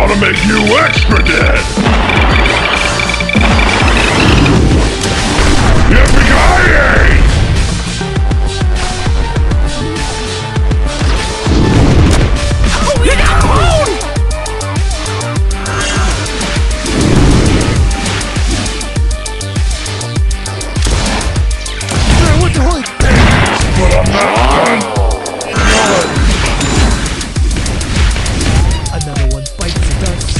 gonna make you extra dead! Yippee-ki-yay! But I'm not done. Another one bites the dust.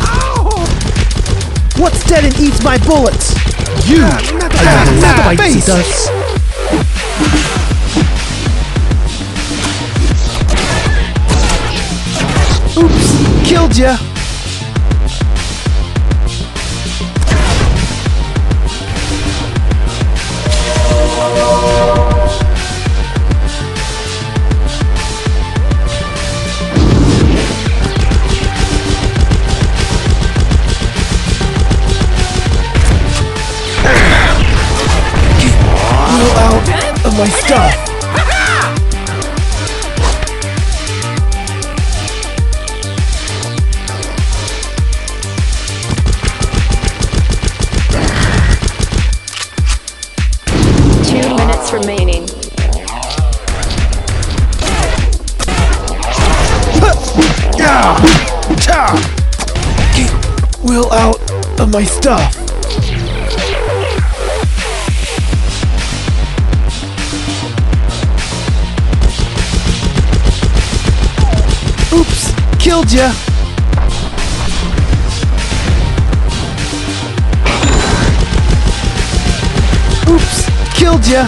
Ow! What's dead and eats my bullets? You! Another one bites the dust. Oops! Killed ya! Out of my stuff. 2 minutes remaining. Get Will out of my stuff. Oops, killed ya. Oops, killed ya.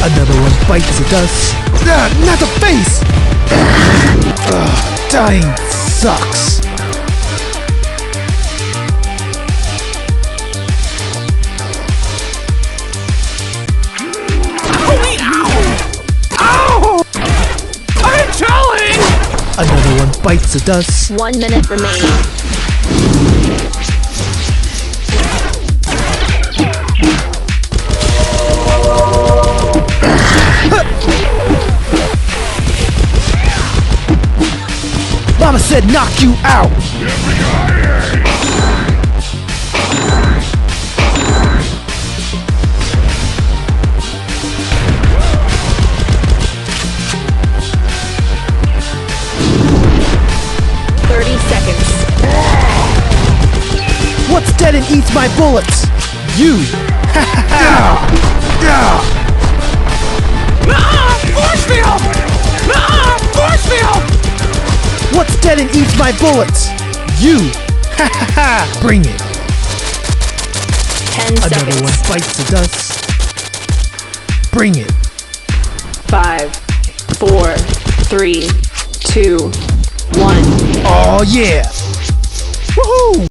Another one bites the dust. Not the face! Dying sucks. Another one bites the dust. 1 minute remaining. Mama said knock you out. 30 seconds. What's dead and eats my bullets? You. Force field! Force field! What's dead and eats my bullets? You. Bring it. 10 Another seconds. one bites the dust. Bring it. 5, 4, 3, 2, 1. Oh yeah.